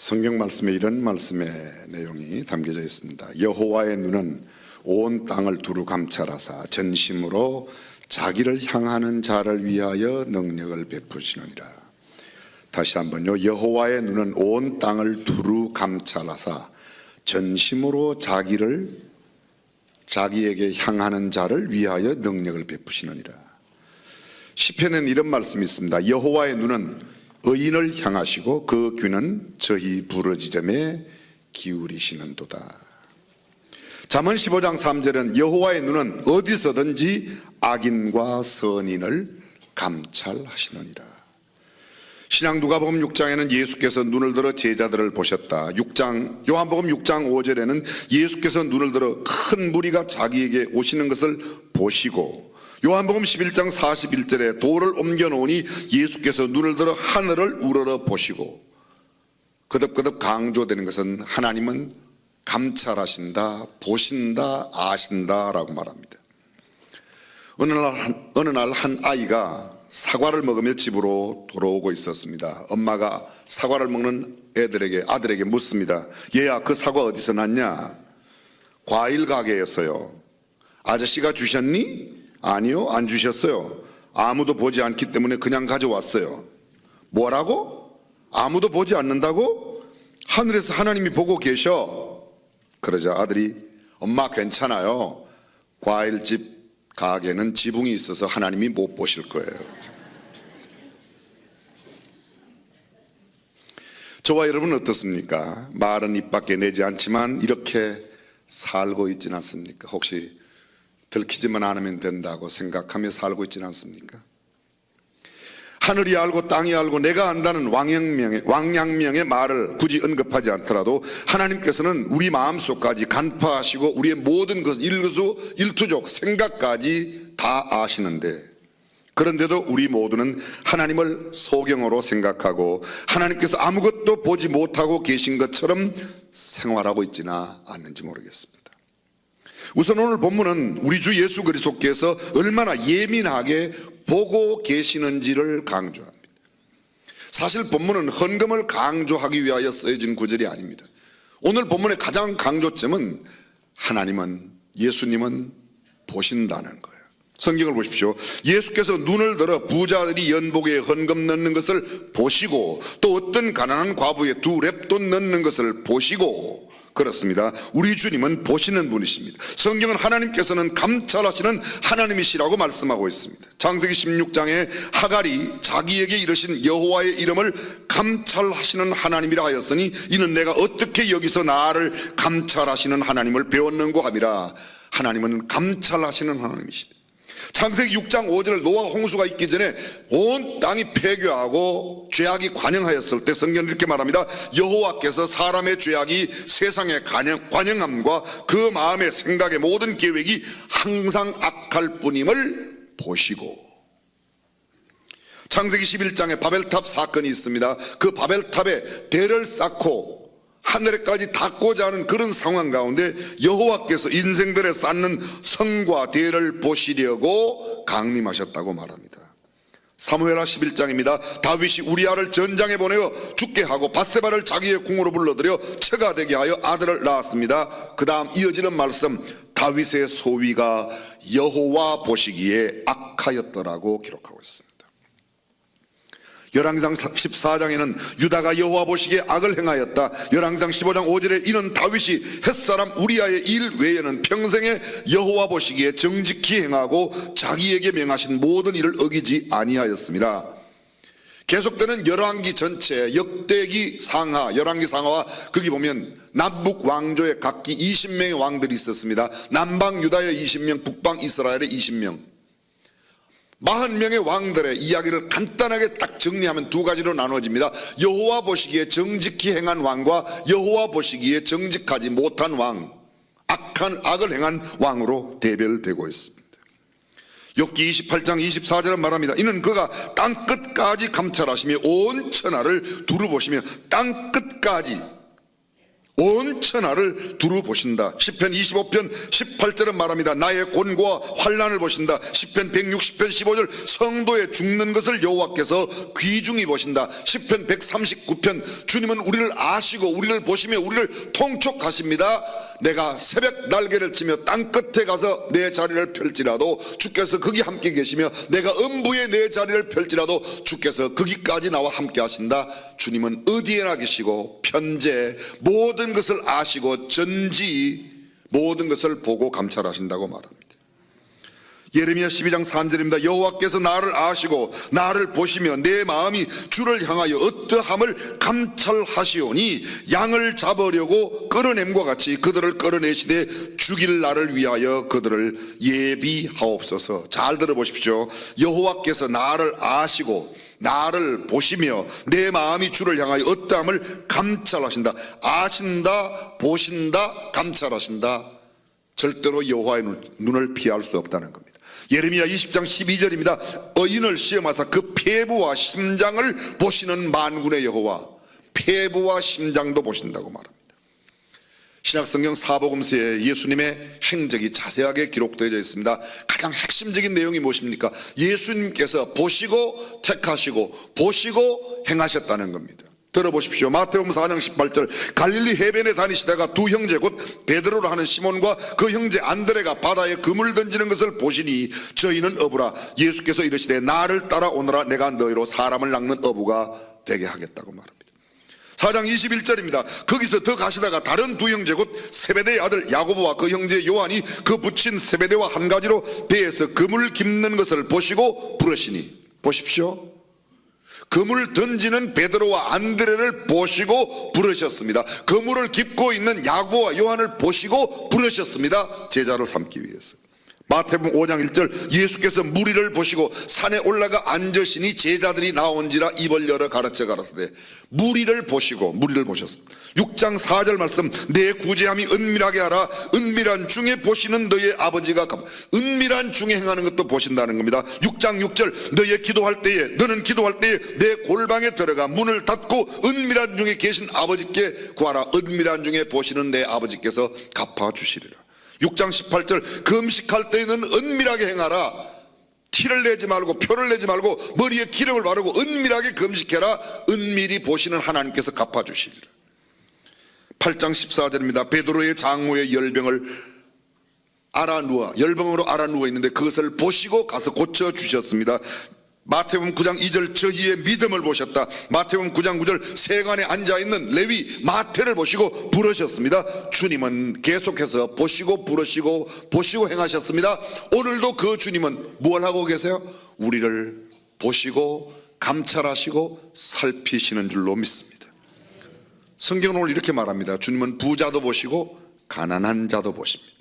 성경 말씀에 이런 말씀의 내용이 담겨져 있습니다. 여호와의 눈은 온 땅을 두루 감찰하사 전심으로 자기를 향하는 자를 위하여 능력을 베푸시느니라. 다시 한번요. 여호와의 눈은 온 땅을 두루 감찰하사 전심으로 자기에게 향하는 자를 위하여 능력을 베푸시느니라. 시편에는 이런 말씀이 있습니다. 여호와의 눈은 의인을 향하시고 그 귀는 저희 부르짖음에 기울이시는도다. 잠언 15장 3절은 여호와의 눈은 어디서든지 악인과 선인을 감찰하시느니라. 신약 누가복음 6장에는 예수께서 눈을 들어 제자들을 보셨다. 요한복음 6장 5절에는 예수께서 눈을 들어 큰 무리가 자기에게 오시는 것을 보시고, 요한복음 11장 41절에 돌을 옮겨 놓으니 예수께서 눈을 들어 하늘을 우러러 보시고, 거듭거듭 강조되는 것은 하나님은 감찰하신다, 보신다, 아신다라고 말합니다. 어느 날 한 아이가 사과를 먹으며 집으로 돌아오고 있었습니다. 엄마가 사과를 먹는 아들에게 묻습니다. 얘야, 그 사과 어디서 났냐? 과일 가게에서요. 아저씨가 주셨니? 아니요, 안 주셨어요. 아무도 보지 않기 때문에 그냥 가져왔어요. 뭐라고? 아무도 보지 않는다고? 하늘에서 하나님이 보고 계셔. 그러자 아들이, 엄마 괜찮아요. 과일집 가게는 지붕이 있어서 하나님이 못 보실 거예요. 저와 여러분은 어떻습니까? 말은 입 밖에 내지 않지만 이렇게 살고 있지는 않습니까? 혹시 들키지만 않으면 된다고 생각하며 살고 있지는 않습니까? 하늘이 알고 땅이 알고 내가 안다는 왕양명의 말을 굳이 언급하지 않더라도 하나님께서는 우리 마음속까지 간파하시고 우리의 모든 것, 일투족 생각까지 다 아시는데, 그런데도 우리 모두는 하나님을 소경으로 생각하고 하나님께서 아무것도 보지 못하고 계신 것처럼 생활하고 있지는 않는지 모르겠습니다. 우선 오늘 본문은 우리 주 예수 그리스도께서 얼마나 예민하게 보고 계시는지를 강조합니다. 사실 본문은 헌금을 강조하기 위하여 쓰여진 구절이 아닙니다. 오늘 본문의 가장 강조점은 하나님은, 예수님은 보신다는 거예요. 성경을 보십시오. 예수께서 눈을 들어 부자들이 연복에 헌금 넣는 것을 보시고, 또 어떤 가난한 과부의 2렙돈 넣는 것을 보시고, 그렇습니다. 우리 주님은 보시는 분이십니다. 성경은 하나님께서는 감찰하시는 하나님이시라고 말씀하고 있습니다. 창세기 16장에 하갈이 자기에게 이르신 여호와의 이름을 감찰하시는 하나님이라 하였으니 이는 내가 어떻게 여기서 나를 감찰하시는 하나님을 배웠는고 하미라. 하나님은 감찰하시는 하나님이시다. 창세기 6장 5절 노아가 홍수가 있기 전에 온 땅이 폐교하고 죄악이 관영하였을 때 성경은 이렇게 말합니다. 여호와께서 사람의 죄악이 세상의 관영함과 그 마음의 생각의 모든 계획이 항상 악할 뿐임을 보시고, 창세기 11장에 바벨탑 사건이 있습니다. 그 바벨탑에 대를 쌓고 하늘에까지 닿고자 하는 그런 상황 가운데 여호와께서 인생들에 쌓는 성과 대를 보시려고 강림하셨다고 말합니다. 사무엘하 11장입니다. 다윗이 우리아를 전장에 보내어 죽게 하고 밧세바를 자기의 궁으로 불러들여 처가 되게 하여 아들을 낳았습니다. 그 다음 이어지는 말씀, 다윗의 소위가 여호와 보시기에 악하였더라고 기록하고 있습니다. 열왕기상 14장에는 유다가 여호와 보시기에 악을 행하였다. 열왕기상 15장 5절에 이는 다윗이 햇사람 우리아의 일 외에는 평생에 여호와 보시기에 정직히 행하고 자기에게 명하신 모든 일을 어기지 아니하였습니다. 계속되는 열왕기 전체 역대기 상하, 열왕기 상하와 거기 보면 남북 왕조의 각기 20명의 왕들이 있었습니다. 남방 유다의 20명, 북방 이스라엘의 20명, 40명의 왕들의 이야기를 간단하게 딱 정리하면 2가지로 나눠집니다. 여호와 보시기에 정직히 행한 왕과 여호와 보시기에 정직하지 못한 왕, 악을 행한 왕으로 대별되고 있습니다. 욥기 28장 24절은 말합니다. 이는 그가 땅 끝까지 감찰하시며 온 천하를 두루 보시며 땅 끝까지 온 천하를 두루 보신다. 시편 25편 18절은 말합니다. 나의 곤고와 환난을 보신다. 시편 160편 15절 성도의 죽는 것을 여호와께서 귀중히 보신다. 시편 139편 주님은 우리를 아시고 우리를 보시며 우리를 통촉하십니다. 내가 새벽 날개를 치며 땅끝에 가서 내 자리를 펼지라도 주께서 거기 함께 계시며 내가 음부에 내 자리를 펼지라도 주께서 거기까지 나와 함께 하신다. 주님은 어디에나 계시고 편재 모든 것을 아시고 전지 모든 것을 보고 감찰하신다고 말합니다. 예레미야 12장 3절입니다. 여호와께서 나를 아시고 나를 보시며 내 마음이 주를 향하여 어떠함을 감찰하시오니 양을 잡으려고 끌어냄과 같이 그들을 끌어내시되 죽일 날을 위하여 그들을 예비하옵소서. 잘 들어보십시오. 여호와께서 나를 아시고 나를 보시며 내 마음이 주를 향하여 어떠함을 감찰하신다. 아신다, 보신다, 감찰하신다. 절대로 여호와의 눈을 피할 수 없다는 겁니다. 예레미야 20장 12절입니다. 의인을 시험하사 그 폐부와 심장을 보시는 만군의 여호와, 폐부와 심장도 보신다고 말합니다. 신약성경 사복음서에 예수님의 행적이 자세하게 기록되어 있습니다. 가장 핵심적인 내용이 무엇입니까? 예수님께서 보시고 택하시고 보시고 행하셨다는 겁니다. 들어보십시오. 마태복음 4장 18절 갈릴리 해변에 다니시다가 두 형제 곧 베드로라 하는 시몬과 그 형제 안드레가 바다에 그물 던지는 것을 보시니 저희는 어부라. 예수께서 이르시되 나를 따라오너라. 내가 너희로 사람을 낚는 어부가 되게 하겠다고 말합니다. 4장 21절입니다. 거기서 더 가시다가 다른 두 형제 곧 세베대의 아들 야고보와 그 형제 요한이 그 붙인 세베대와 한 가지로 배에서 그물 깁는 것을 보시고 부르시니, 보십시오. 그물 던지는 베드로와 안드레를 보시고 부르셨습니다. 그물을 깁고 있는 야고보와 요한을 보시고 부르셨습니다. 제자로 삼기 위해서. 마태복음 5장 1절 예수께서 무리를 보시고 산에 올라가 앉으시니 제자들이 나온지라 입을 열어 가르쳐 가라사대. 무리를 보셨습니다. 6장 4절 말씀 내 구제함이 은밀하게 하라. 은밀한 중에 보시는 너의 아버지가 은밀한 중에 행하는 것도 보신다는 겁니다. 6장 6절 너는 기도할 때에 내 골방에 들어가 문을 닫고 은밀한 중에 계신 아버지께 구하라. 은밀한 중에 보시는 내 아버지께서 갚아주시리라. 6장 18절 금식할 때에는 은밀하게 행하라. 티를 내지 말고 표를 내지 말고 머리에 기름을 바르고 은밀하게 금식해라. 은밀히 보시는 하나님께서 갚아주시리라. 8장 14절입니다. 베드로의 장모의 열병으로 알아 누워 있는데 그것을 보시고 가서 고쳐주셨습니다. 마태복음 9장 2절 저희의 믿음을 보셨다. 마태복음 9장 9절 세간에 앉아있는 레위 마태를 보시고 부르셨습니다. 주님은 계속해서 보시고 부르시고 보시고 행하셨습니다. 오늘도 그 주님은 뭘 하고 계세요? 우리를 보시고 감찰하시고 살피시는 줄로 믿습니다. 성경은 오늘 이렇게 말합니다. 주님은 부자도 보시고 가난한 자도 보십니다.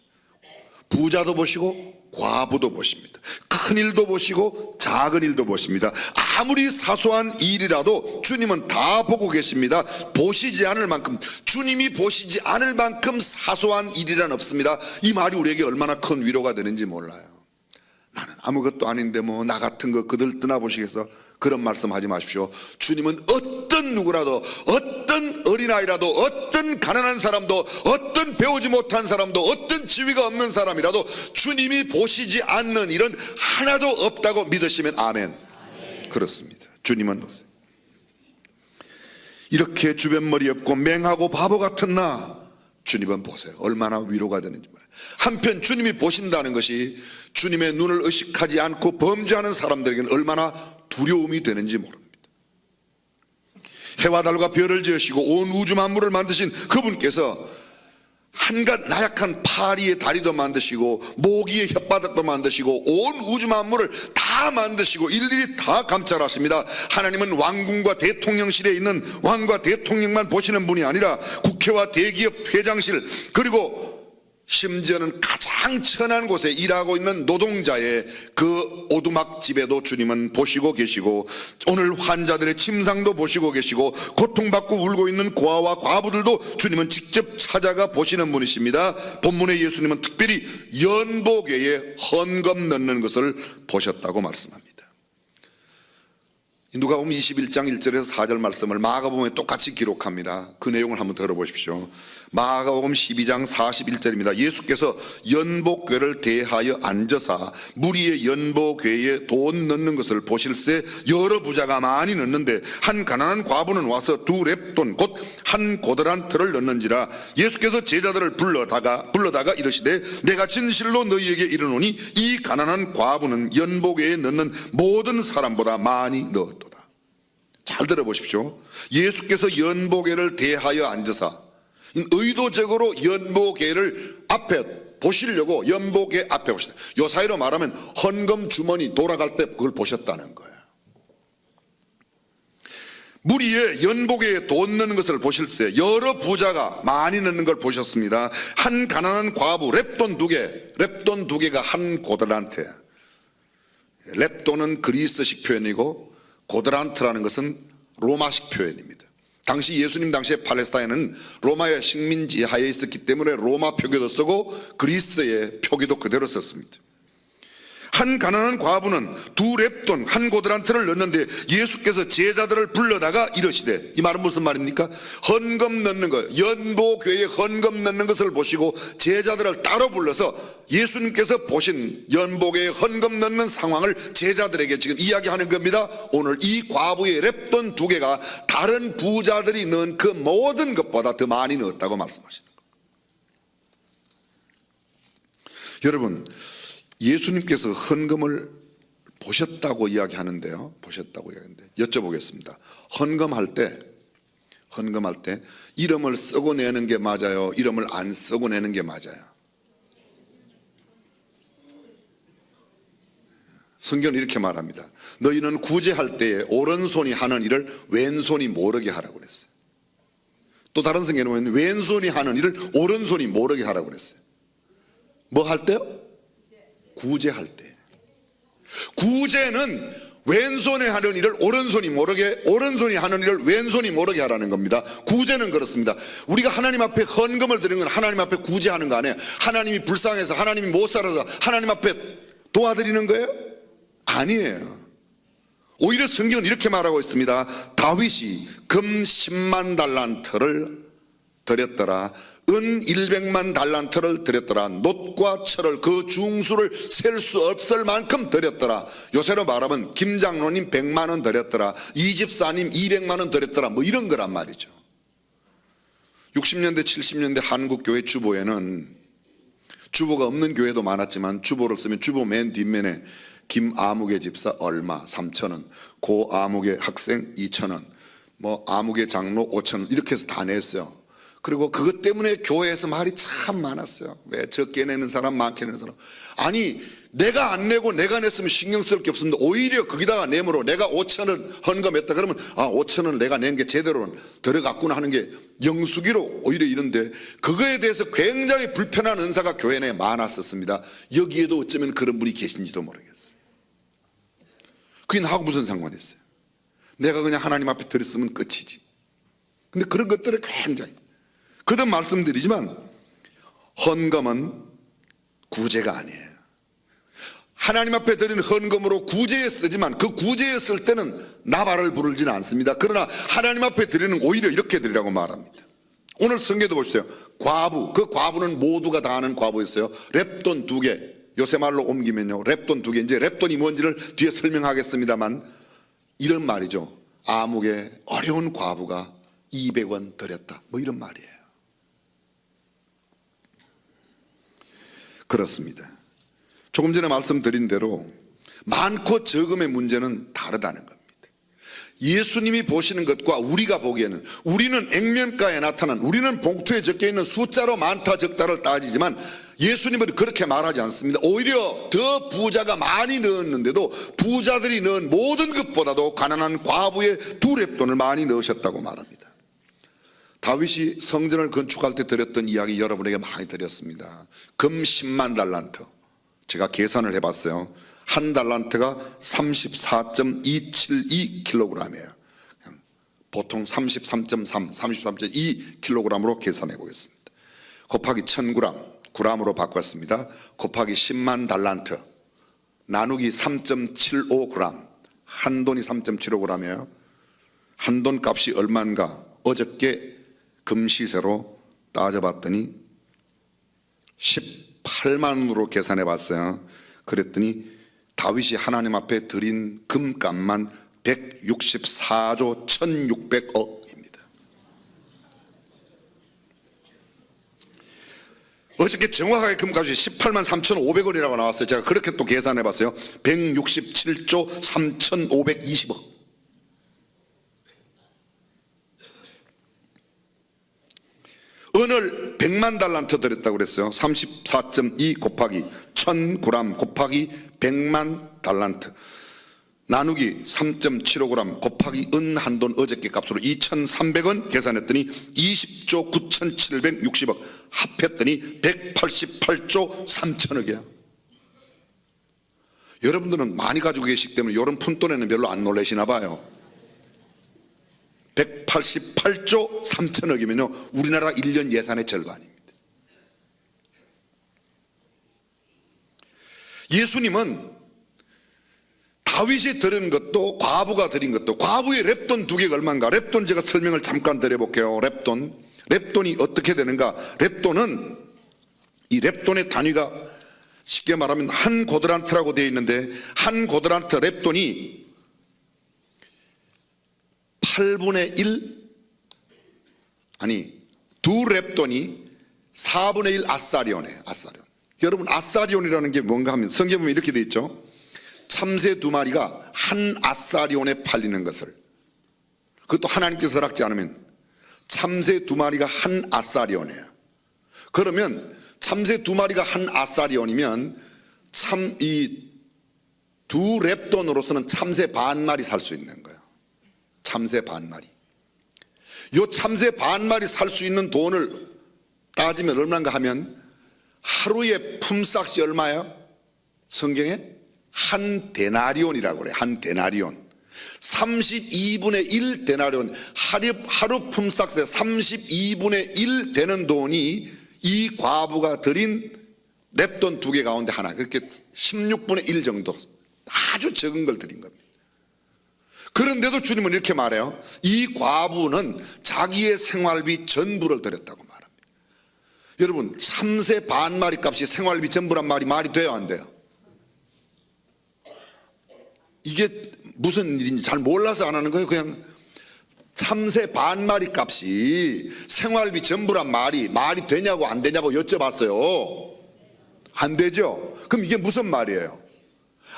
부자도 보시고 과부도 보십니다. 큰 일도 보시고 작은 일도 보십니다. 아무리 사소한 일이라도 주님은 다 보고 계십니다. 보시지 않을 만큼, 주님이 보시지 않을 만큼 사소한 일이란 없습니다. 이 말이 우리에게 얼마나 큰 위로가 되는지 몰라요. 나는 아무것도 아닌데 뭐 나 같은 거 그들 떠나보시겠어? 그런 말씀 하지 마십시오. 주님은 어떤 누구라도, 어떤 어린아이라도, 어떤 가난한 사람도, 어떤 배우지 못한 사람도, 어떤 지위가 없는 사람이라도 주님이 보시지 않는 일은 하나도 없다고 믿으시면 아멘. 그렇습니다. 주님은 보세요. 이렇게 주변머리 없고 맹하고 바보 같은 나, 주님은 보세요. 얼마나 위로가 되는지 말이에요. 한편 주님이 보신다는 것이 주님의 눈을 의식하지 않고 범죄하는 사람들에게는 얼마나 두려움이 되는지 모릅니다. 해와 달과 별을 지으시고 온 우주 만물을 만드신 그분께서 한갓 나약한 파리의 다리도 만드시고 모기의 혓바닥도 만드시고 온 우주 만물을 다 만드시고 일일이 다 감찰하십니다. 하나님은 왕궁과 대통령실에 있는 왕과 대통령만 보시는 분이 아니라 국회와 대기업 회장실, 그리고 심지어는 가장 천한 곳에 일하고 있는 노동자의 그 오두막 집에도 주님은 보시고 계시고, 오늘 환자들의 침상도 보시고 계시고, 고통받고 울고 있는 고아와 과부들도 주님은 직접 찾아가 보시는 분이십니다. 본문의 예수님은 특별히 연복외에 헌금 넣는 것을 보셨다고 말씀합니다. 누가복음 21장 1절에서 4절 말씀을 마가복음에 똑같이 기록합니다. 그 내용을 한번 들어보십시오. 마가복음 12장 41절입니다. 예수께서 연복궤를 대하여 앉으사 무리의 연복궤에 돈 넣는 것을 보실새 여러 부자가 많이 넣는데 한 가난한 과부는 와서 두 렙돈 곧 한 고드란트를 넣는지라. 예수께서 제자들을 불러다가 이르시되 내가 진실로 너희에게 이르노니 이 가난한 과부는 연복궤에 넣는 모든 사람보다 많이 넣었도다. 잘 들어보십시오. 예수께서 연복궤를 대하여 앉으사, 의도적으로 연복궤를 앞에 보시려고 연복궤 앞에 보시다. 요 사이로 말하면 헌금 주머니 돌아갈 때 그걸 보셨다는 거예요. 무리의 연복궤에 돈 넣는 것을 보실세 여러 부자가 많이 넣는 걸 보셨습니다. 한 가난한 과부 렙돈 두 개, 렙돈 두 개가 한 고드란트야. 렙돈은 그리스식 표현이고 고드란트라는 것은 로마식 표현입니다. 당시 예수님 당시에 팔레스타인은 로마의 식민지 하에 있었기 때문에 로마 표기도 쓰고 그리스의 표기도 그대로 썼습니다. 한 가난한 과부는 두 렙돈 한 고드란트를 넣는데 예수께서 제자들을 불러다가 이르시되, 이 말은 무슨 말입니까? 헌금 넣는 것, 연복궤에 헌금 넣는 것을 보시고 제자들을 따로 불러서 예수님께서 보신 연복궤에 헌금 넣는 상황을 제자들에게 지금 이야기하는 겁니다. 오늘 이 과부의 렙돈 두 개가 다른 부자들이 넣은 그 모든 것보다 더 많이 넣었다고 말씀하시는 거예요. 여러분, 예수님께서 헌금을 보셨다고 이야기하는데요. 보셨다고 이야기하는데 여쭤보겠습니다. 헌금할 때 이름을 쓰고 내는 게 맞아요? 이름을 안 쓰고 내는 게 맞아요? 성경은 이렇게 말합니다. 너희는 구제할 때에 오른손이 하는 일을 왼손이 모르게 하라고 그랬어요. 또 다른 성경에는 왼손이 하는 일을 오른손이 모르게 하라고 그랬어요. 뭐 할 때요? 구제할 때. 구제는 왼손에 하는 일을 오른손이 모르게, 오른손이 하는 일을 왼손이 모르게 하라는 겁니다. 구제는 그렇습니다. 우리가 하나님 앞에 헌금을 드리는 건 하나님 앞에 구제하는 거 아니에요. 하나님이 불쌍해서, 하나님이 못 살아서 하나님 앞에 도와드리는 거예요? 아니에요. 오히려 성경은 이렇게 말하고 있습니다. 다윗이 금 10만 달란트를 드렸더라, 은 100만 달란트를 드렸더라, 놋과 철을 그 중수를 셀 수 없을 만큼 드렸더라. 요새로 말하면 김장로님 100만 원 드렸더라, 이 집사님 200만 원 드렸더라, 뭐 이런 거란 말이죠. 60년대 70년대 한국 교회 주보에는 주보가 없는 교회도 많았지만 주보를 쓰면 주보 맨 뒷면에 김아무개 집사 얼마 3,000원, 고아무개 학생 2,000원, 뭐 아무개 장로 5,000원 이렇게 해서 다 냈어요. 그리고 그것 때문에 교회에서 말이 참 많았어요. 왜 적게 내는 사람 많게 내는 사람. 아니 내가 안 내고 내가 냈으면 신경 쓸 게 없었는데 오히려 거기다가 내므로 내가 5,000원 헌금했다 그러면 5,000원 내가 낸 게 제대로 들어갔구나 하는 게 영수기로 오히려 이런데, 그거에 대해서 굉장히 불편한 은사가 교회 내에 많았었습니다. 여기에도 어쩌면 그런 분이 계신지도 모르겠어요. 그게 나하고 무슨 상관이 있어요? 내가 그냥 하나님 앞에 드렸으면 끝이지. 근데 그런 것들을 굉장히 거듭 말씀드리지만 헌금은 구제가 아니에요. 하나님 앞에 드린 헌금으로 구제에 쓰지만 그 구제에 쓸 때는 나발을 부르지는 않습니다. 그러나 하나님 앞에 드리는 오히려 이렇게 드리라고 말합니다. 오늘 성경도 보십시오. 과부, 그 과부는 모두가 다 아는 과부였어요. 렙돈 2개, 요새 말로 옮기면요 렙돈 2개. 이제 렙돈이 뭔지를 뒤에 설명하겠습니다만 이런 말이죠. 아무개 어려운 과부가 200원 드렸다, 뭐 이런 말이에요. 그렇습니다. 조금 전에 말씀드린 대로 많고 적음의 문제는 다르다는 겁니다. 예수님이 보시는 것과 우리가 보기에는, 우리는 액면가에 나타난, 우리는 봉투에 적혀있는 숫자로 많다 적다를 따지지만 예수님은 그렇게 말하지 않습니다. 오히려 더 부자가 많이 넣었는데도 부자들이 넣은 모든 것보다도 가난한 과부의 2렙돈을 많이 넣으셨다고 말합니다. 다윗이 성전을 건축할 때 드렸던 이야기 여러분에게 많이 드렸습니다. 금 10만 달란트, 제가 계산을 해봤어요. 한 달란트가 34.272kg이에요. 보통 33.3, 33.2kg으로 계산해 보겠습니다. 곱하기 1000g, g으로 바꿨습니다. 곱하기 10만 달란트 나누기 3.75g 한돈이 3.75g이에요. 한돈 값이 얼마인가 어저께 금시세로 따져봤더니 18만 원으로 계산해 봤어요. 그랬더니 다윗이 하나님 앞에 드린 금값만 164조 1600억입니다. 어저께 정확하게 금값이 18만 3,500원이라고 나왔어요. 제가 그렇게 또 계산해 봤어요. 167조 3,520억. 은을 100만 달란트 들였다고 그랬어요. 34.2 곱하기 1000g 곱하기 100만 달란트 나누기 3.75g 곱하기 은 한돈 어저께 값으로 2,300원 계산했더니 20조 9,760억 합했더니 188조 3천억이야. 여러분들은 많이 가지고 계시기 때문에 이런 푼돈에는 별로 안 놀라시나 봐요. 188조 3천억이면요 우리나라 1년 예산의 절반입니다. 예수님은 다윗이 드린 것도 과부가 드린 것도 과부의 렙돈 2개가 얼마인가? 렙돈 제가 설명을 잠깐 드려볼게요. 렙돈이 어떻게 되는가? 렙돈은 이 렙돈의 단위가 쉽게 말하면 한 고드란트라고 되어 있는데 한 고드란트 렙돈이 8분의 1 아니 두 렙돈이 4분의 1 아사리온이에요. 아사리온. 여러분 아사리온이라는 게 뭔가 하면 성경에 보면 이렇게 되어 있죠. 참새 2마리가 한 아사리온에 팔리는 것을 그것도 하나님께서 허락지 않으면 참새 2마리가 한 아사리온이에요. 그러면 참새 2마리가 한 아사리온이면 참 이 두 렙돈으로서는 참새 반마리 살 수 있는 거예요. 참새 반마리. 요 참새 반마리 살 수 있는 돈을 따지면 얼마인가 하면 하루의 품삯이 얼마예요? 성경에 한 데나리온이라고 그래요. 한 데나리온. 32분의 1 데나리온. 하루 품삯의 32분의 1 되는 돈이 이 과부가 드린 렙돈 2개 가운데 하나. 그렇게 16분의 1 정도. 아주 적은 걸 드린 겁니다. 그런데도 주님은 이렇게 말해요. 이 과부는 자기의 생활비 전부를 드렸다고 말합니다. 여러분 참새 반마리 값이 생활비 전부란 말이 돼요 안 돼요? 이게 무슨 일인지 잘 몰라서 안 하는 거예요. 그냥 참새 반마리 값이 생활비 전부란 말이 되냐고 안 되냐고 여쭤봤어요. 안 되죠? 그럼 이게 무슨 말이에요?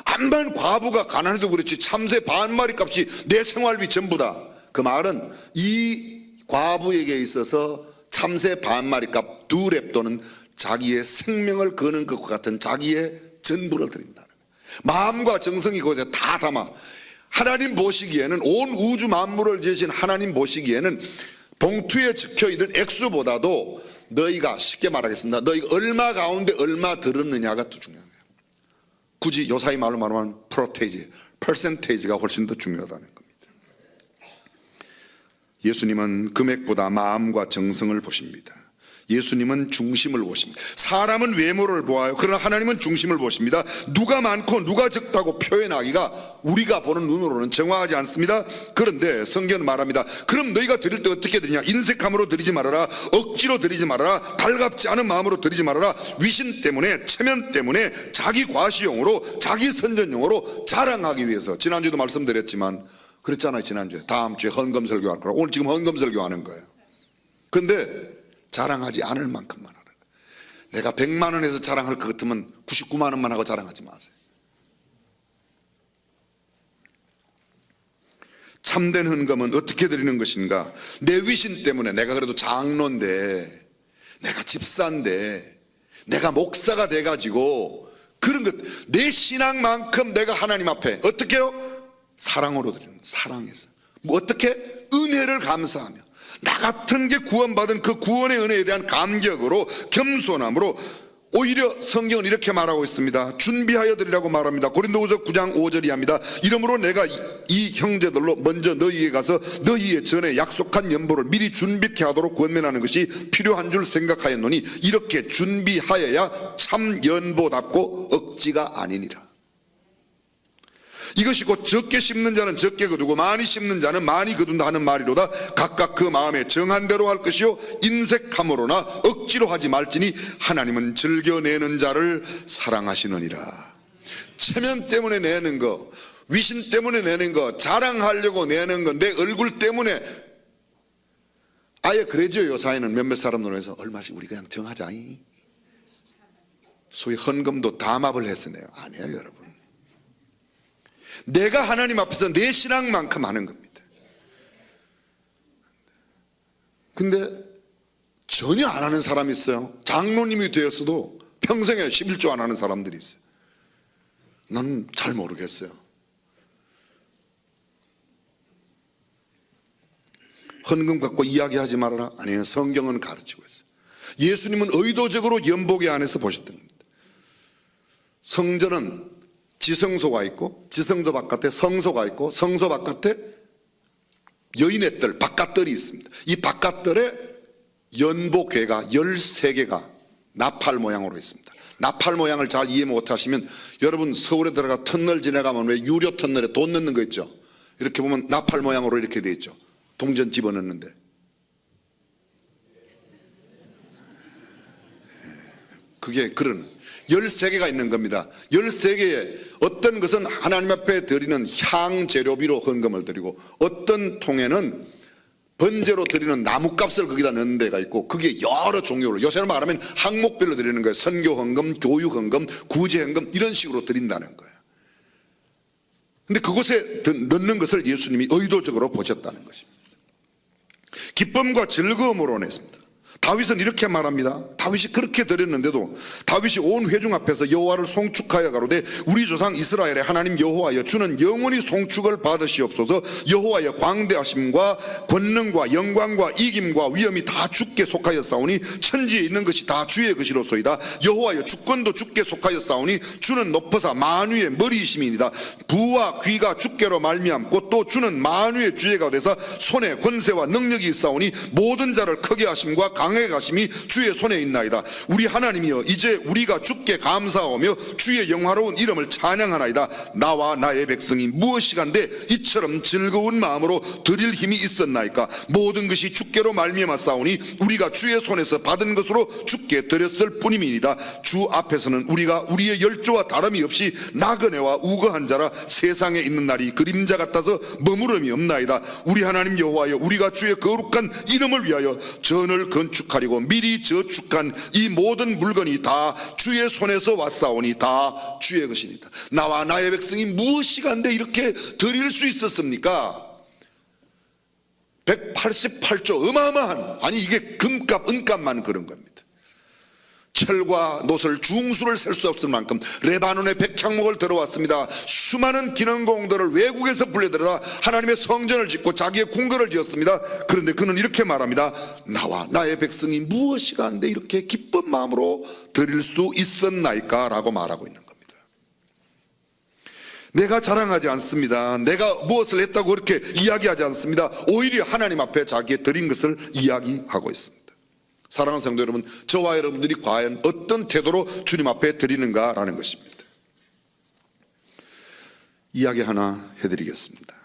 암만 과부가 가난해도 그렇지 참새 반마리 값이 내 생활비 전부다. 그 말은 이 과부에게 있어서 참새 반마리 값 2렙돈은 자기의 생명을 거는 것과 같은 자기의 전부를 드린다는 거예요. 마음과 정성이 거기에 다 담아. 하나님 보시기에는 온 우주 만물을 지으신 하나님 보시기에는 봉투에 적혀있는 액수보다도 너희가 쉽게 말하겠습니다. 너희가 얼마 가운데 얼마 들었느냐가 더 중요해요. 굳이 요사이 말로 말하면 퍼센테이지가 훨씬 더 중요하다는 겁니다. 예수님은 금액보다 마음과 정성을 보십니다. 예수님은 중심을 보십니다. 사람은 외모를 보아요. 그러나 하나님은 중심을 보십니다. 누가 많고 누가 적다고 표현하기가 우리가 보는 눈으로는 정확하지 않습니다. 그런데 성경은 말합니다. 그럼 너희가 드릴 때 어떻게 드리냐? 인색함으로 드리지 말아라. 억지로 드리지 말아라. 달갑지 않은 마음으로 드리지 말아라. 위신 때문에 체면 때문에 자기 과시용으로 자기 선전용으로 자랑하기 위해서. 지난주에도 말씀드렸지만 그랬잖아요. 지난주에 다음 주에 헌금 설교할 거라고. 오늘 지금 헌금 설교하는 거예요. 근데 자랑하지 않을 만큼만 하는 거예요. 내가 100만 원에서 자랑할 것 같으면 99만 원만 하고 자랑하지 마세요. 참된 헌금은 어떻게 드리는 것인가? 내 위신 때문에 내가 그래도 장로인데 내가 집사인데 내가 목사가 돼가지고 그런 것 내 신앙만큼 내가 하나님 앞에 어떻게 해요? 사랑으로 드리는 거예요. 사랑해서 뭐 어떻게? 은혜를 감사하며 나 같은 게 구원받은 그 구원의 은혜에 대한 감격으로 겸손함으로 오히려 성경은 이렇게 말하고 있습니다. 준비하여 드리라고 말합니다. 고린도후서 9장 5절이 합니다. 이러므로 내가 이 형제들로 먼저 너희에 가서 너희의 전에 약속한 연보를 미리 준비케 하도록 권면하는 것이 필요한 줄 생각하였노니 이렇게 준비하여야 참 연보답고 억지가 아니니라. 이것이 곧 적게 심는 자는 적게 거두고 많이 심는 자는 많이 거둔다 하는 말이로다. 각각 그 마음에 정한 대로 할 것이요 인색함으로나 억지로 하지 말지니 하나님은 즐겨내는 자를 사랑하시느니라. 체면 때문에 내는 거, 위신 때문에 내는 거, 자랑하려고 내는 거, 내 얼굴 때문에, 아예 그러죠. 요사이는 몇몇 사람들 해서 얼마씩 우리 그냥 정하자, 소위 헌금도 담합을 해서 내요. 아니에요 여러분. 내가 하나님 앞에서 내 신앙만큼 하는 겁니다. 근데 전혀 안 하는 사람이 있어요. 장로님이 되었어도 평생에 11조 안 하는 사람들이 있어요. 나는 잘 모르겠어요. 헌금 갖고 이야기하지 말아라. 아니에요. 성경은 가르치고 있어요. 예수님은 의도적으로 연복의 안에서 보셨던 겁니다. 성전은 지성소가 있고, 지성소 바깥에 성소가 있고, 성소 바깥에 여인의 뜰, 바깥뜰이 있습니다. 이 바깥뜰에 연복궤가 13개가 나팔 모양으로 있습니다. 나팔 모양을 잘 이해 못하시면, 여러분 서울에 들어가 터널 지나가면 왜 유료 터널에 돈 넣는 거 있죠? 이렇게 보면 나팔 모양으로 이렇게 돼 있죠. 동전 집어넣는데, 그게 그런 13개가 있는 겁니다. 13개에 어떤 것은 하나님 앞에 드리는 향재료비로 헌금을 드리고, 어떤 통에는 번제로 드리는 나뭇값을 거기다 넣는 데가 있고, 그게 여러 종류로, 요새는 말하면 항목별로 드리는 거예요. 선교헌금, 교육헌금, 구제헌금 이런 식으로 드린다는 거예요. 근데 그곳에 넣는 것을 예수님이 의도적으로 보셨다는 것입니다. 기쁨과 즐거움으로 냈습니다. 다윗은 이렇게 말합니다. 다윗이 그렇게 드렸는데도 다윗이 온 회중 앞에서 여호와를 송축하여 가로되 우리 조상 이스라엘의 하나님 여호와여, 주는 영원히 송축을 받으시옵소서. 여호와의 광대하심과 권능과 영광과 이김과 위엄이 다 주께 속하였사오니 천지에 있는 것이 다 주의 것이로소이다. 여호와여, 주권도 주께 속하였사오니 주는 높으사 만유의 머리이심이니이다. 부와 귀가 주께로 말미암고 또 주는 만유의 주제가 되사 손에 권세와 능력이 있사오니 모든 자를 크게 하심과 강하게 하심이 주의 손에 있나이다. 우리 하나님이여, 이제 우리가 주께 감사하며 주의 영화로운 이름을 찬양하나이다. 나와 나의 백성이 무엇이간데 이처럼 즐거운 마음으로 드릴 힘이 있었나이까. 모든 것이 주께로 말미암았사오니 우리가 주의 손에서 받은 것으로 주께 드렸을 뿐임이니이다. 주 앞에서는 우리가 우리의 열조와 다름이 없이 나그네와 우거한 자라 세상에 있는 날이 그림자 같아서 머무름이 없나이다. 우리 하나님 여호와여, 우리가 주의 거룩한 이름을 위하여 전을 건축하려고 미리 저축한 이 모든 물건이 다 주의 손에서 왔사오니 다 주의 것이니이다. 나와 나의 백성이 무엇이간데 이렇게 드릴 수 있었습니까? 188조, 어마어마한, 아니 이게 금값 은값만 그런 겁니다. 철과 노슬, 중수를 셀 수 없을 만큼 레바논의 백향목을 들어왔습니다. 수많은 기능공들을 외국에서 불려들여다 하나님의 성전을 짓고 자기의 궁궐을 지었습니다. 그런데 그는 이렇게 말합니다. 나와 나의 백성이 무엇이가 한데 이렇게 기쁜 마음으로 드릴 수 있었나이까 라고 말하고 있는 겁니다. 내가 자랑하지 않습니다. 내가 무엇을 했다고 그렇게 이야기하지 않습니다. 오히려 하나님 앞에 자기의 드린 것을 이야기하고 있습니다. 사랑하는 성도 여러분, 저와 여러분들이 과연 어떤 태도로 주님 앞에 드리는가라는 것입니다. 이야기 하나 해드리겠습니다.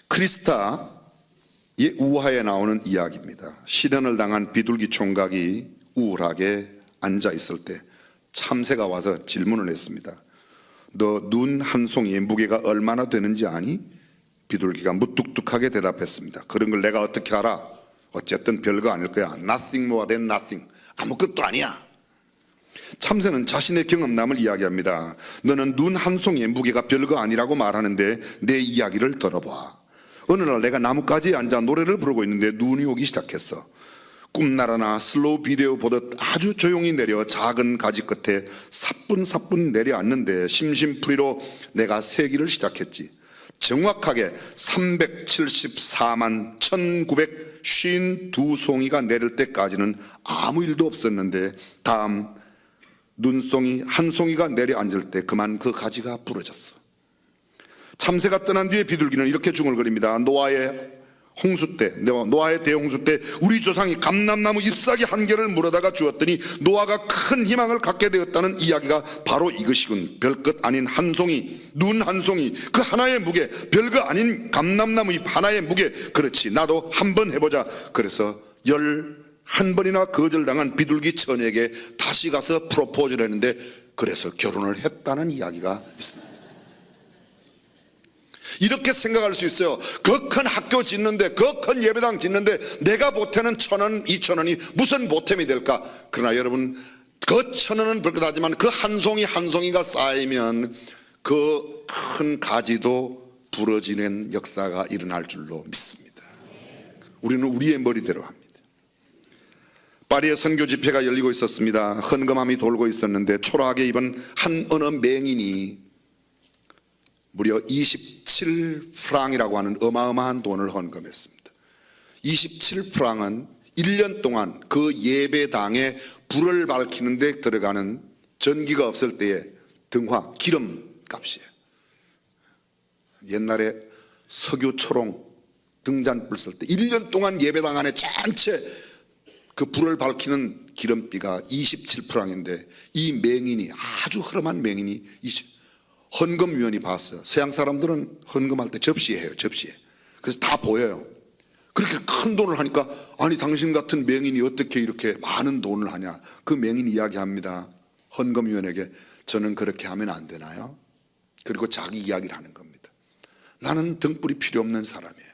크리스타의 우화에 나오는 이야기입니다. 시련을 당한 비둘기 총각이 우울하게 앉아 있을 때 참새가 와서 질문을 했습니다. 너 눈 한 송이의 무게가 얼마나 되는지 아니? 비둘기가 무뚝뚝하게 대답했습니다. 그런 걸 내가 어떻게 알아? 어쨌든 별거 아닐 거야. Nothing more than nothing. 아무것도 아니야. 참새는 자신의 경험담을 이야기합니다. 너는 눈 한 송이의 무게가 별거 아니라고 말하는데 내 이야기를 들어봐. 어느 날 내가 나뭇가지에 앉아 노래를 부르고 있는데 눈이 오기 시작했어. 꿈나라나 슬로우 비디오 보듯 아주 조용히 내려 작은 가지 끝에 사뿐사뿐 내려앉는데 심심풀이로 내가 세기를 시작했지. 정확하게 374만 1952송이가 내릴 때까지는 아무 일도 없었는데 다음 눈송이 한 송이가 내려앉을 때 그만 그 가지가 부러졌어. 참새가 떠난 뒤에 비둘기는 이렇게 중얼거립니다. 노아의 홍수 때, 노아의 대홍수 때 우리 조상이 감람나무 잎사귀 한 개를 물어다가 주었더니 노아가 큰 희망을 갖게 되었다는 이야기가 바로 이것이군. 별것 아닌 한 송이, 눈 한 송이, 그 하나의 무게, 별거 아닌 감람나무 잎 하나의 무게. 그렇지, 나도 한번 해보자. 그래서 11번이나 거절당한 비둘기 처녀에게 다시 가서 프로포즈를 했는데, 그래서 결혼을 했다는 이야기가 있습니다. 이렇게 생각할 수 있어요. 그 큰 학교 짓는데, 그 큰 예배당 짓는데 내가 보태는 1,000원, 2,000원이 무슨 보탬이 될까? 그러나 여러분, 그 1,000원은 벌거하지만 그 한 송이 한 송이가 쌓이면 그 큰 가지도 부러지는 역사가 일어날 줄로 믿습니다. 우리는 우리의 머리대로 합니다. 파리에 선교 집회가 열리고 있었습니다. 헌금함이 돌고 있었는데 초라하게 입은 한 어느 맹인이 무려 27프랑이라고 하는 어마어마한 돈을 헌금했습니다. 27프랑은 1년 동안 그 예배당에 불을 밝히는 데 들어가는, 전기가 없을 때의 등화, 기름값이에요. 옛날에 석유 초롱 등잔불 쓸 때 1년 동안 예배당 안에 전체 그 불을 밝히는 기름비가 27프랑인데, 이 맹인이, 아주 흐름한 맹인이 헌금위원이 봤어요. 서양 사람들은 헌금할 때 접시에 해요. 접시에. 그래서 다 보여요. 그렇게 큰 돈을 하니까, 아니 당신 같은 맹인이 어떻게 이렇게 많은 돈을 하냐. 그 맹인이 이야기합니다. 헌금위원에게, 저는 그렇게 하면 안 되나요? 그리고 자기 이야기를 하는 겁니다. 나는 등불이 필요 없는 사람이에요.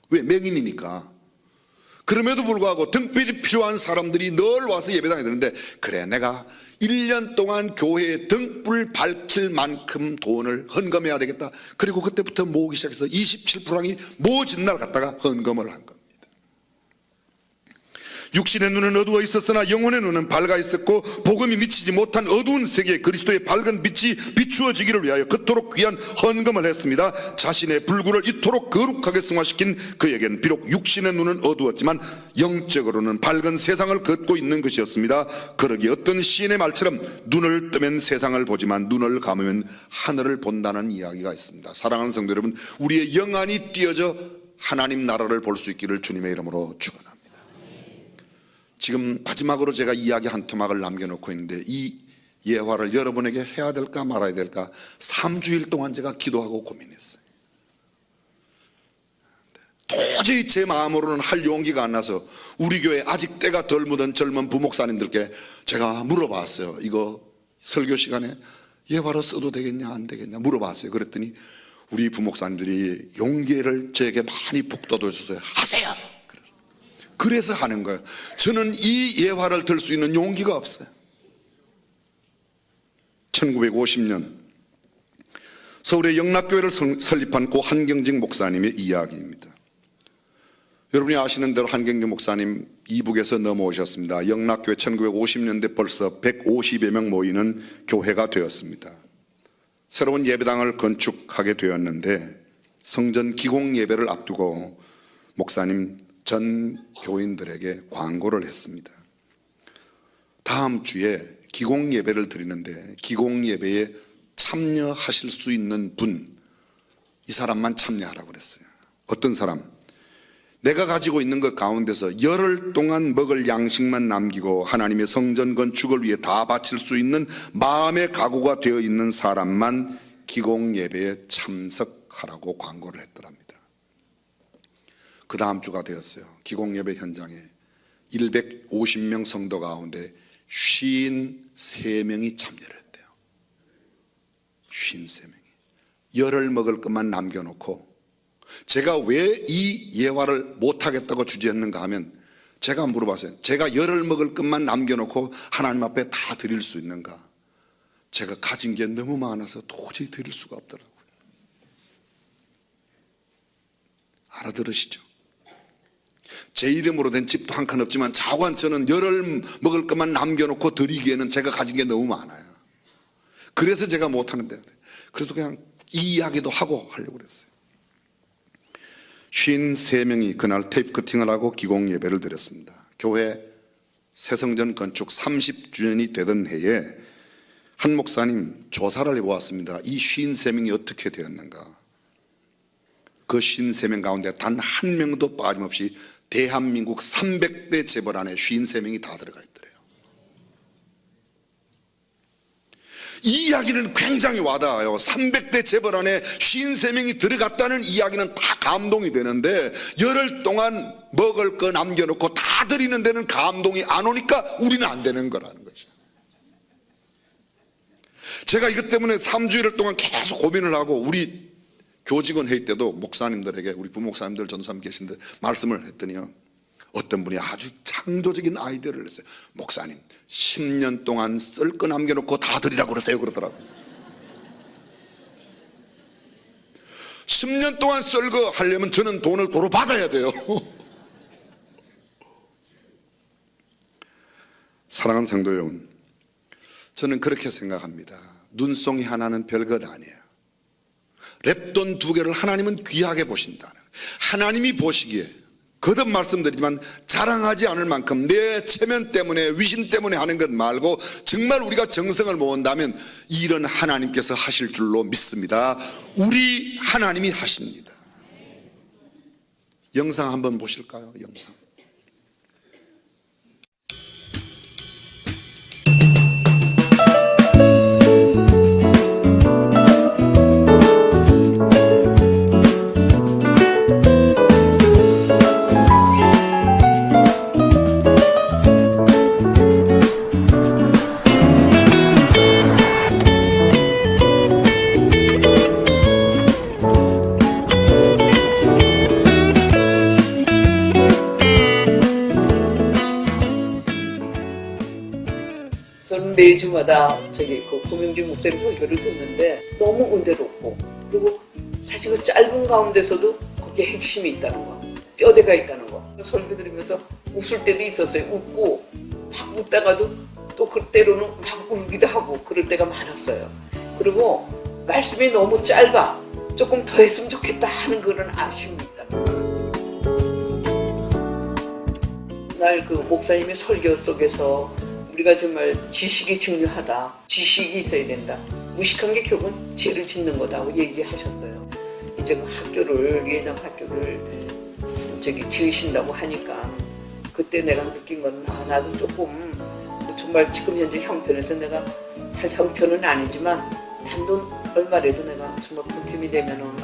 왜? 맹인이니까. 그럼에도 불구하고 등불이 필요한 사람들이 늘 와서 예배당에 드는데, 그래, 내가 1년 동안 교회에 등불 밝힐 만큼 돈을 헌금해야 되겠다. 그리고 그때부터 모으기 시작해서 27프랑이 모진 날 갖다가 헌금을 한 겁니다. 육신의 눈은 어두워 있었으나 영혼의 눈은 밝아 있었고, 복음이 미치지 못한 어두운 세계에 그리스도의 밝은 빛이 비추어지기를 위하여 그토록 귀한 헌금을 했습니다. 자신의 불구를 이토록 거룩하게 승화시킨 그에게는 비록 육신의 눈은 어두웠지만 영적으로는 밝은 세상을 걷고 있는 것이었습니다. 그러기에 어떤 시인의 말처럼 눈을 뜨면 세상을 보지만 눈을 감으면 하늘을 본다는 이야기가 있습니다. 사랑하는 성도 여러분, 우리의 영안이 띄어져 하나님 나라를 볼 수 있기를 주님의 이름으로 축원합니다. 지금 마지막으로 제가 이야기 한 토막을 남겨놓고 있는데, 이 예화를 여러분에게 해야 될까 말아야 될까 3주일 동안 제가 기도하고 고민했어요. 도저히 제 마음으로는 할 용기가 안 나서 우리 교회 아직 때가 덜 묻은 젊은 부목사님들께 제가 물어봤어요. 이거 설교 시간에 예화로 써도 되겠냐 안 되겠냐 물어봤어요. 그랬더니 우리 부목사님들이 용기를 제게 많이 북돋워줬어요. 하세요. 그래서 하는 거예요. 저는 이 예화를 들 수 있는 용기가 없어요. 1950년 서울의 영락교회를 설립한 고 한경직 목사님의 이야기입니다. 여러분이 아시는 대로 한경직 목사님 이북에서 넘어오셨습니다. 영락교회 1950년대 벌써 150여 명 모이는 교회가 되었습니다. 새로운 예배당을 건축하게 되었는데, 성전 기공 예배를 앞두고 목사님 전 교인들에게 광고를 했습니다. 다음 주에 기공 예배를 드리는데 기공 예배에 참여하실 수 있는 분, 이 사람만 참여하라고 그랬어요. 어떤 사람? 내가 가지고 있는 것 가운데서 열흘 동안 먹을 양식만 남기고 하나님의 성전 건축을 위해 다 바칠 수 있는 마음의 각오가 되어 있는 사람만 기공 예배에 참석하라고 광고를 했더랍니다. 그 다음 주가 되었어요. 기공예배 현장에 150명 성도 가운데 53명이 참여를 했대요. 53명이. 열흘 먹을 것만 남겨놓고, 제가 왜 이 예화를 못하겠다고 주제했는가 하면, 제가 물어봤어요. 제가 열흘 먹을 것만 남겨놓고 하나님 앞에 다 드릴 수 있는가? 제가 가진 게 너무 많아서 도저히 드릴 수가 없더라고요. 알아들으시죠? 제 이름으로 된 집도 한 칸 없지만 자관 저는 열흘 먹을 것만 남겨놓고 드리기에는 제가 가진 게 너무 많아요. 그래서 제가 못하는데, 그래도 그냥 이 이야기도 하고 하려고 그랬어요. 53명이 그날 테이프 커팅을 하고 기공 예배를 드렸습니다. 교회 새성전 건축 30주년이 되던 해에 한 목사님 조사를 해보았습니다. 이 53명이 어떻게 되었는가. 그 53명 가운데 단 한 명도 빠짐없이 대한민국 300대 재벌 안에 53명이 다 들어가 있더래요. 이 이야기는 굉장히 와닿아요. 300대 재벌 안에 53명이 들어갔다는 이야기는 다 감동이 되는데 열흘 동안 먹을 거 남겨놓고 다 드리는 데는 감동이 안 오니까 우리는 안 되는 거라는 거죠. 제가 이것 때문에 3주일 동안 계속 고민을 하고 우리 교직원 회의 때도 목사님들에게, 우리 부목사님들 전사님 계신데 말씀을 했더니요, 어떤 분이 아주 창조적인 아이디어를 냈어요. 목사님 10년 동안 쓸 거 남겨놓고 다 드리라고 그러세요, 그러더라고요. 10년 동안 쓸 거 하려면 저는 돈을 도로 받아야 돼요. 사랑하는 성도 여러분, 저는 그렇게 생각합니다. 눈송이 하나는 별것 아니에요. 랩돈 2개를 하나님은 귀하게 보신다는, 하나님이 보시기에 거듭 말씀드리지만 자랑하지 않을 만큼 내 체면 때문에, 위신 때문에 하는 것 말고 정말 우리가 정성을 모은다면 이런 하나님께서 하실 줄로 믿습니다. 우리 하나님이 하십니다. 영상 한번 보실까요? 영상. 매주마다 그 고명진 목사님 설교를 듣는데 너무 은혜롭고, 그리고 사실 그 짧은 가운데서도 거기에 핵심이 있다는 거, 뼈대가 있다는 거. 설교 들으면서 웃을 때도 있었어요. 웃고 막 웃다가도 또 그때로는 막 울기도 하고 그럴 때가 많았어요. 그리고 말씀이 너무 짧아, 조금 더 했으면 좋겠다 하는 그런 아쉬움이 있다는 거. 날 그 목사님의 설교 속에서 우리가 정말 지식이 중요하다, 지식이 있어야 된다, 무식한 게 결국은 죄를 짓는 거다고 얘기하셨어요. 이제 학교를, 예당 학교를 지으신다고 하니까 그때 내가 느낀 건, 나도 조금 정말 지금 현재 형편에서 내가 할 형편은 아니지만 단돈 얼마라도 내가 정말 보탬이 되면은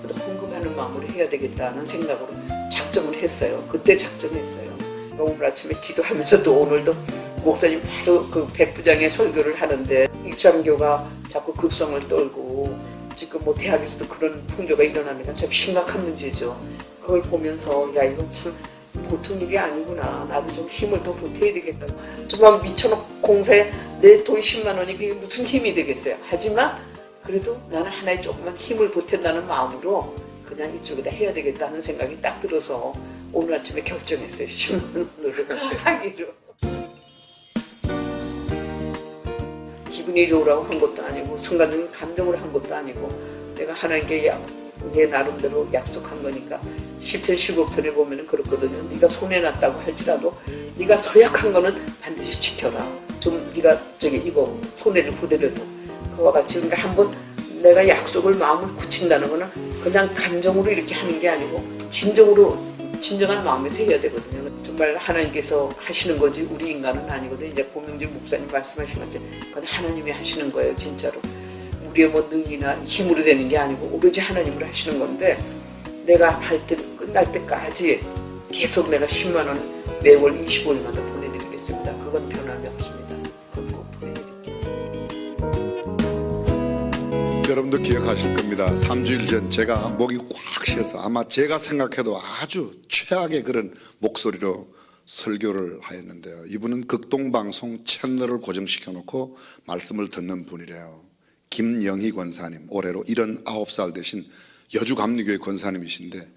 그래도 헌금하는 마음으로 해야 되겠다는 생각으로 작정을 했어요. 그때 작정했어요. 오늘 아침에 기도하면서도 오늘도 목사님 바로 그 백부장의 설교를 하는데 익산교가 자꾸 극성을 떨고 지금 뭐 대학에서도 그런 풍조가 일어나니까 참 심각한 문제죠. 그걸 보면서 야, 이건 참 보통 일이 아니구나, 나도 좀 힘을 더 보태야 되겠다. 정말 미쳐놓고 공사에 내 돈 10만 원이 그게 무슨 힘이 되겠어요. 하지만 그래도 나는 하나의 조그만 힘을 보탠다는 마음으로 그냥 이쪽에다 해야 되겠다는 생각이 딱 들어서 오늘 아침에 결정했어요. 10만 원으로 하기로. 기분이 좋으라고 한 것도 아니고 순간적인 감정으로 한 것도 아니고 내가 하나님께 내 나름대로 약속한 거니까. 시편 15편에 보면 그렇거든요. 네가 손해났다고 할지라도 네가 서약한 거는 반드시 지켜라. 좀 네가 이거 손해를 보더라도 그와 같이, 그러니까 한번 내가 약속을 마음을 굳힌다는 거는 그냥 감정으로 이렇게 하는 게 아니고 진정한 마음에서 해야 되거든요. 정말 하나님께서 하시는 거지 우리 인간은 아니거든요. 이제 고명진 목사님 말씀하신 것처럼 그건 하나님이 하시는 거예요, 진짜로. 우리의 뭐 능이나 힘으로 되는 게 아니고 오로지 하나님으로 하시는 건데, 내가 할 때 끝날 때까지 계속 내가 10만 원 매월 25일마다 보내드리겠습니다. 그건 변함이 없습니다. 그건 꼭 보내드릴게요. 여러분도 기억하실 겁니다. 3주일 전 제가 목이 꽉 쉬어서 아마 제가 생각해도 아주 최악의 그런 목소리로 설교를 하였는데요. 이분은 극동방송 채널을 고정시켜 놓고 말씀을 듣는 분이래요. 김영희 권사님, 올해로 79살 되신 여주감리교회 권사님이신데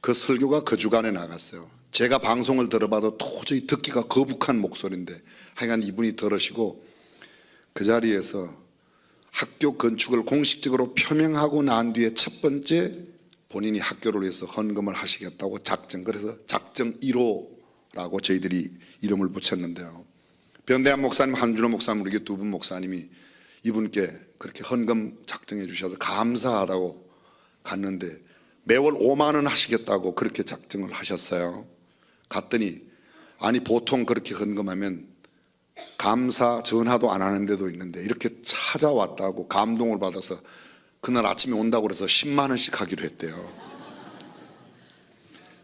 그 설교가 그 주간에 나갔어요. 제가 방송을 들어봐도 도저히 듣기가 거북한 목소리인데 하여간 이분이 들으시고 그 자리에서 학교 건축을 공식적으로 표명하고 난 뒤에 첫 번째 본인이 학교를 위해서 헌금을 하시겠다고 그래서 작정 1호라고 저희들이 이름을 붙였는데요. 변대한 목사님, 한준호 목사님, 우리 두 분 목사님이 이분께 그렇게 헌금 작정해 주셔서 감사하다고 갔는데 매월 5만 원 하시겠다고 그렇게 작정을 하셨어요. 갔더니 아니 보통 그렇게 헌금하면 감사 전화도 안 하는 데도 있는데 이렇게 찾아왔다고 감동을 받아서 그날 아침에 온다고 그래서 10만 원씩 하기로 했대요.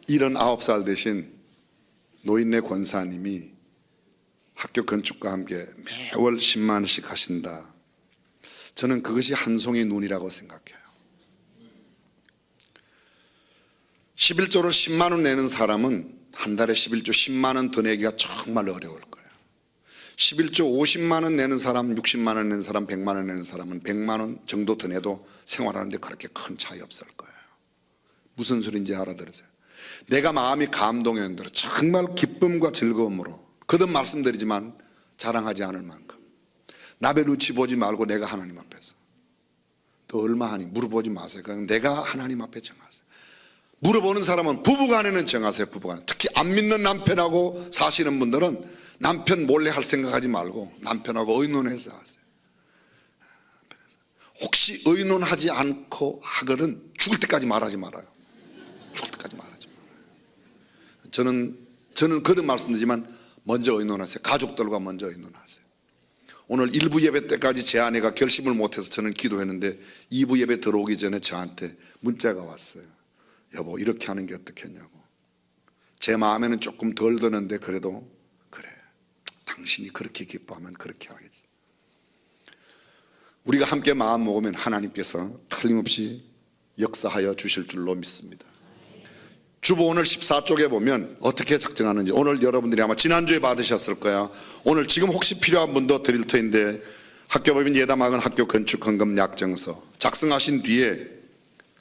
79살 되신 노인네 권사님이 학교 건축과 함께 매월 10만 원씩 하신다. 저는 그것이 한 송이 눈이라고 생각해요. 11조를 10만 원 내는 사람은 한 달에 11조 10만 원 더 내기가 정말 어려울 거예요. 11조 50만 원 내는 사람, 60만 원 내는 사람, 100만 원 내는 사람은 100만 원 정도 더 내도 생활하는데 그렇게 큰 차이 없을 거예요. 무슨 소리인지 알아들으세요? 내가 마음이 감동한 대로 정말 기쁨과 즐거움으로 거듭 말씀드리지만 자랑하지 않을 만큼 남의 눈치 보지 말고 내가 하나님 앞에서 또 얼마 하니 물어보지 마세요. 그냥 내가 하나님 앞에 정하세요. 물어보는 사람은 부부간에는 정하세요. 부부간 특히 안 믿는 남편하고 사시는 분들은 남편 몰래 할 생각하지 말고 남편하고 의논해서 하세요. 혹시 의논하지 않고 하거든 죽을 때까지 말하지 말아요. 죽을 때까지 말하지 말아요. 저는 거듭 말씀드리지만 먼저 의논하세요. 가족들과 먼저 의논하세요. 오늘 1부 예배 때까지 제 아내가 결심을 못해서 저는 기도했는데 2부 예배 들어오기 전에 저한테 문자가 왔어요. 여보 이렇게 하는 게 어떻겠냐고. 제 마음에는 조금 덜 드는데 그래도 그래 당신이 그렇게 기뻐하면 그렇게 하겠지. 우리가 함께 마음 먹으면 하나님께서 틀림없이 역사하여 주실 줄로 믿습니다. 주보 오늘 14쪽에 보면 어떻게 작정하는지 오늘 여러분들이 아마 지난주에 받으셨을 거야. 오늘 지금 혹시 필요한 분도 드릴 터인데 학교법인 예담학원 학교 건축 헌금 약정서 작성하신 뒤에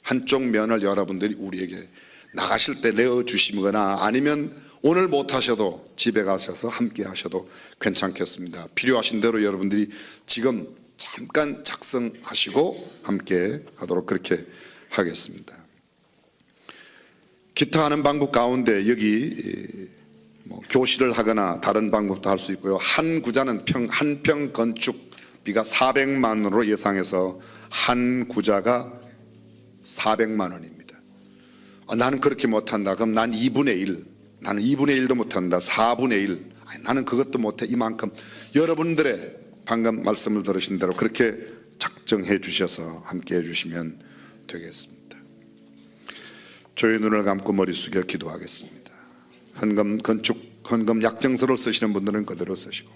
한쪽 면을 여러분들이 우리에게 나가실 때 내어주시거나 아니면 오늘 못하셔도 집에 가셔서 함께 하셔도 괜찮겠습니다. 필요하신 대로 여러분들이 지금 잠깐 작성하시고 함께 하도록 그렇게 하겠습니다. 기타 하는 방법 가운데 여기 교실을 하거나 다른 방법도 할 수 있고요. 한 구자는 한 평 건축비가 400만 원으로 예상해서 한 구자가 400만 원입니다. 나는 그렇게 못한다. 그럼 난 2분의 1. 나는 2분의 1도 못한다. 4분의 1. 아니, 나는 그것도 못해. 이만큼 여러분들의 방금 말씀을 들으신 대로 그렇게 작정해 주셔서 함께 해주시면 되겠습니다. 저희 눈을 감고 머리 숙여 기도하겠습니다. 헌금 건축 헌금 약정서를 쓰시는 분들은 그대로 쓰시고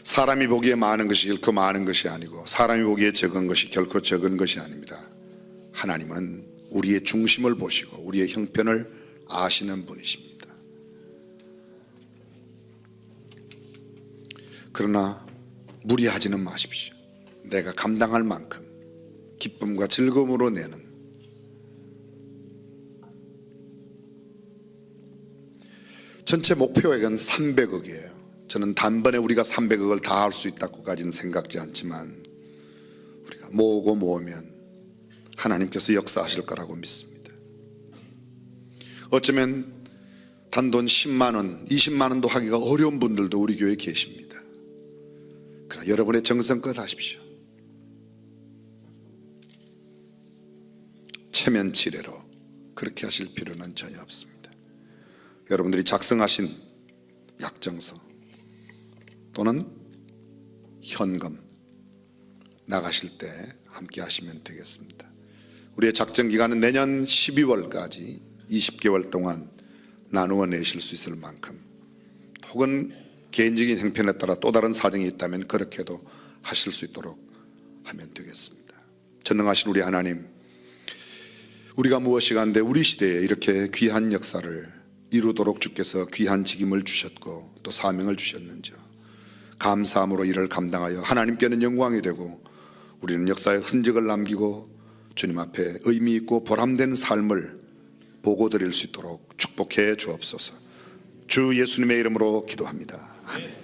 사람이 보기에 많은 것이 결코 많은 것이 아니고 사람이 보기에 적은 것이 결코 적은 것이 아닙니다. 하나님은 우리의 중심을 보시고 우리의 형편을 아시는 분이십니다. 그러나 무리하지는 마십시오. 내가 감당할 만큼 기쁨과 즐거움으로 내는 전체 목표액은 300억이에요. 저는 단번에 우리가 300억을 다 할 수 있다고까지는 생각지 않지만 우리가 모으고 모으면 하나님께서 역사하실 거라고 믿습니다. 어쩌면 단돈 10만 원, 20만 원도 하기가 어려운 분들도 우리 교회에 계십니다. 그러나 여러분의 정성껏 하십시오. 체면치레로 그렇게 하실 필요는 전혀 없습니다. 여러분들이 작성하신 약정서 또는 현금 나가실 때 함께 하시면 되겠습니다. 우리의 작정 기간은 내년 12월까지 20개월 동안 나누어 내실 수 있을 만큼 혹은 개인적인 형편에 따라 또 다른 사정이 있다면 그렇게도 하실 수 있도록 하면 되겠습니다. 전능하신 우리 하나님, 우리가 무엇이간데 우리 시대에 이렇게 귀한 역사를 이루도록 주께서 귀한 직임을 주셨고 또 사명을 주셨는지 감사함으로 이를 감당하여 하나님께는 영광이 되고 우리는 역사의 흔적을 남기고 주님 앞에 의미 있고 보람된 삶을 보고 드릴 수 있도록 축복해 주옵소서. 주 예수님의 이름으로 기도합니다. 아멘.